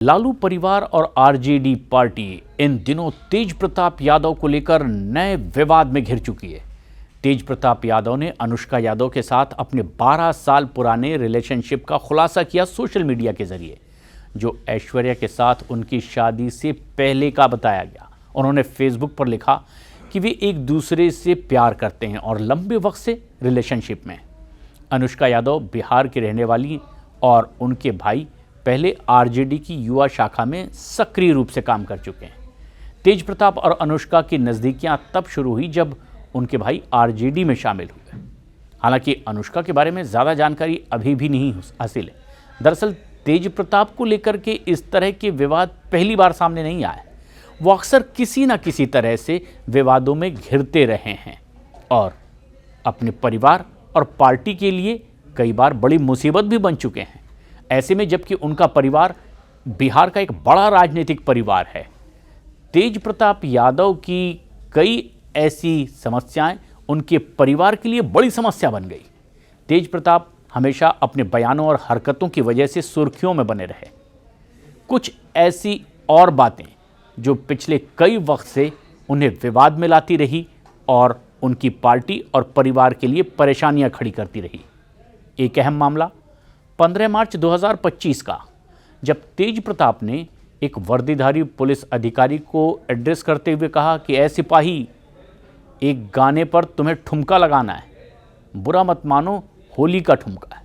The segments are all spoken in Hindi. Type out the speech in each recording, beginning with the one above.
लालू परिवार और आरजेडी पार्टी इन दिनों तेज प्रताप यादव को लेकर नए विवाद में घिर चुकी है। तेज प्रताप यादव ने अनुष्का यादव के साथ अपने 12 साल पुराने रिलेशनशिप का खुलासा किया सोशल मीडिया के जरिए, जो ऐश्वर्या के साथ उनकी शादी से पहले का बताया गया। उन्होंने फेसबुक पर लिखा कि वे एक दूसरे से प्यार करते हैं और लंबे वक्त से रिलेशनशिप में। अनुष्का यादव बिहार की रहने वाली और उनके भाई पहले आरजेडी की युवा शाखा में सक्रिय रूप से काम कर चुके हैं। तेज प्रताप और अनुष्का की नज़दीकियां तब शुरू हुई जब उनके भाई आरजेडी में शामिल हुए। हालांकि अनुष्का के बारे में ज़्यादा जानकारी अभी भी नहीं हासिल है। दरअसल तेज प्रताप को लेकर के इस तरह के विवाद पहली बार सामने नहीं आए। वो अक्सर किसी न किसी तरह से विवादों में घिरते रहे हैं और अपने परिवार और पार्टी के लिए कई बार बड़ी मुसीबत भी बन चुके हैं। ऐसे में जबकि उनका परिवार बिहार का एक बड़ा राजनीतिक परिवार है, तेज प्रताप यादव की कई ऐसी समस्याएं उनके परिवार के लिए बड़ी समस्या बन गई। तेज प्रताप हमेशा अपने बयानों और हरकतों की वजह से सुर्खियों में बने रहे। कुछ ऐसी और बातें जो पिछले कई वक्त से उन्हें विवाद में लाती रही और उनकी पार्टी और परिवार के लिए परेशानियां खड़ी करती रही। एक अहम मामला 15 मार्च 2025 का, जब तेज प्रताप ने एक वर्दीधारी पुलिस अधिकारी को एड्रेस करते हुए कहा कि ऐ सिपाही, एक गाने पर तुम्हें ठुमका लगाना है, बुरा मत मानो होली का ठुमका है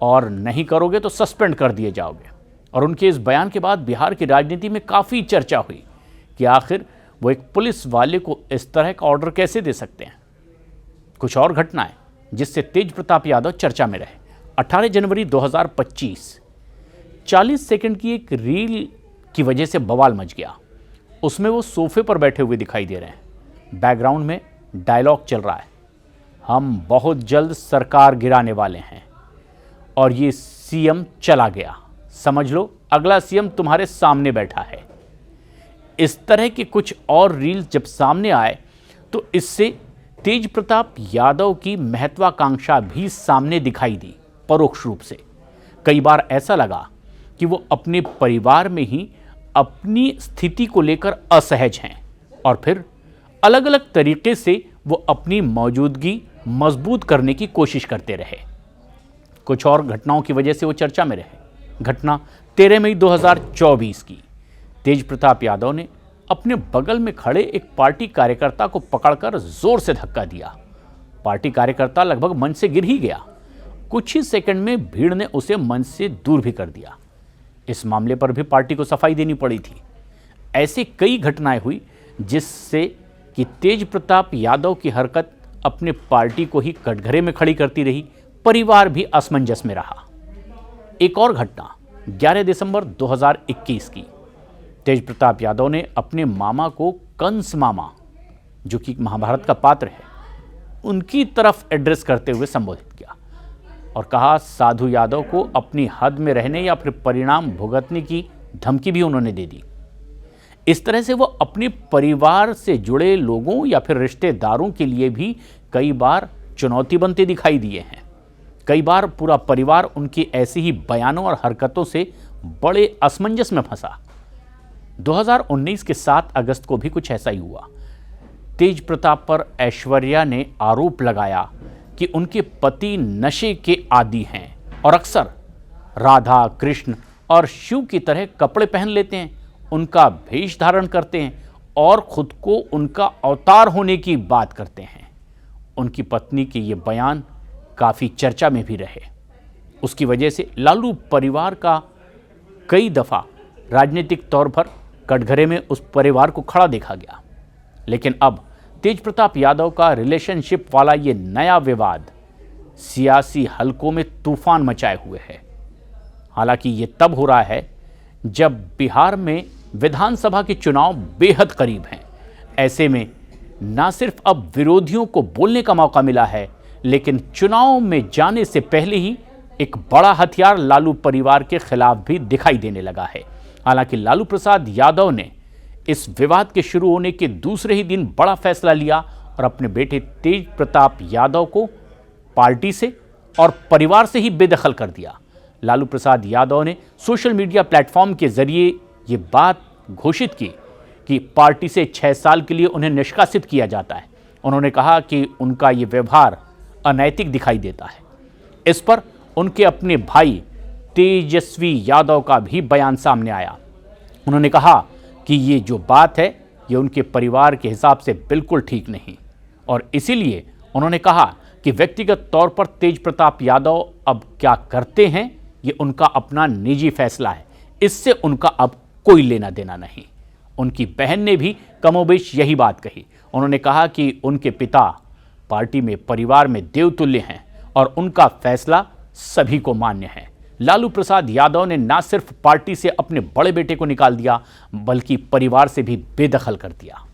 और नहीं करोगे तो सस्पेंड कर दिए जाओगे। और उनके इस बयान के बाद बिहार की राजनीति में काफ़ी चर्चा हुई कि आखिर वो एक पुलिस वाले को इस तरह का ऑर्डर कैसे दे सकते हैं। कुछ और घटनाएं जिससे तेज प्रताप यादव चर्चा में रहे। 18 जनवरी 2025 40 सेकंड की एक रील की वजह से बवाल मच गया। उसमें वो सोफे पर बैठे हुए दिखाई दे रहे हैं। बैकग्राउंड में डायलॉग चल रहा है, हम बहुत जल्द सरकार गिराने वाले हैं और ये सीएम चला गया, समझ लो अगला सीएम तुम्हारे सामने बैठा है। इस तरह के कुछ और रील जब सामने आए तो इससे तेज प्रताप यादव की महत्वाकांक्षा भी सामने दिखाई दी परोक्ष रूप से। कई बार ऐसा लगा कि वो अपने परिवार में ही अपनी स्थिति को लेकर असहज हैं और फिर अलग अलग तरीके से वो अपनी मौजूदगी मजबूत करने की कोशिश करते रहे। कुछ और घटनाओं की वजह से वो चर्चा में रहे। घटना 13 मई 2024 की। तेज प्रताप यादव ने अपने बगल में खड़े एक पार्टी कार्यकर्ता को पकड़कर जोर से धक्का दिया। पार्टी कार्यकर्ता लगभग मंच से गिर ही गया। कुछ ही सेकंड में भीड़ ने उसे मंच से दूर भी कर दिया। इस मामले पर भी पार्टी को सफाई देनी पड़ी थी। ऐसी कई घटनाएं हुई जिससे कि तेज प्रताप यादव की हरकत अपने पार्टी को ही कटघरे में खड़ी करती रही, परिवार भी असमंजस में रहा। एक और घटना 11 दिसंबर 2021 की। तेज प्रताप यादव ने अपने मामा को कंस मामा, जो कि महाभारत का पात्र है, उनकी तरफ एड्रेस करते हुए संबोधित किया और कहा साधु यादव को अपनी हद में रहने या फिर परिणाम भुगतने की धमकी भी उन्होंने दे दी। इस तरह से वो अपने परिवार से जुड़े लोगों या फिर रिश्तेदारों के लिए भी कई बार चुनौती बनते दिखाई दिए हैं। कई बार पूरा परिवार उनकी ऐसी ही बयानों और हरकतों से बड़े असमंजस में फंसा। 2019 के 7 अगस्त को भी कुछ ऐसा ही हुआ। तेज प्रताप पर ऐश्वर्या ने आरोप लगाया कि उनके पति नशे के आदी हैं और अक्सर राधा, कृष्ण और शिव की तरह कपड़े पहन लेते हैं, उनका भेष धारण करते हैं और खुद को उनका अवतार होने की बात करते हैं। उनकी पत्नी के ये बयान काफ़ी चर्चा में भी रहे। उसकी वजह से लालू परिवार का कई दफ़ा राजनीतिक तौर पर कटघरे में उस परिवार को खड़ा देखा गया। लेकिन अब तेज प्रताप यादव का रिलेशनशिप वाला ये नया विवाद सियासी हलकों में तूफान मचाए हुए है। हालांकि ये तब हो रहा है जब बिहार में विधानसभा के चुनाव बेहद करीब हैं। ऐसे में न सिर्फ अब विरोधियों को बोलने का मौका मिला है, लेकिन चुनाव में जाने से पहले ही एक बड़ा हथियार लालू परिवार के खिलाफ भी दिखाई देने लगा है। हालांकि लालू प्रसाद यादव ने इस विवाद के शुरू होने के दूसरे ही दिन बड़ा फैसला लिया और अपने बेटे तेज प्रताप यादव को पार्टी से और परिवार से ही बेदखल कर दिया। लालू प्रसाद यादव ने सोशल मीडिया प्लेटफॉर्म के जरिए ये बात घोषित की कि पार्टी से 6 साल के लिए उन्हें निष्कासित किया जाता है। उन्होंने कहा कि उनका ये व्यवहार अनैतिक दिखाई देता है। इस पर उनके अपने भाई तेजस्वी यादव का भी बयान सामने आया। उन्होंने कहा कि ये जो बात है ये उनके परिवार के हिसाब से बिल्कुल ठीक नहीं, और इसीलिए उन्होंने कहा कि व्यक्तिगत तौर पर तेज प्रताप यादव अब क्या करते हैं ये उनका अपना निजी फैसला है, इससे उनका अब कोई लेना देना नहीं। उनकी बहन ने भी कमोबेश यही बात कही। उन्होंने कहा कि उनके पिता पार्टी में परिवार में देवतुल्य हैं और उनका फैसला सभी को मान्य है। लालू प्रसाद यादव ने न सिर्फ पार्टी से अपने बड़े बेटे को निकाल दिया बल्कि परिवार से भी बेदखल कर दिया।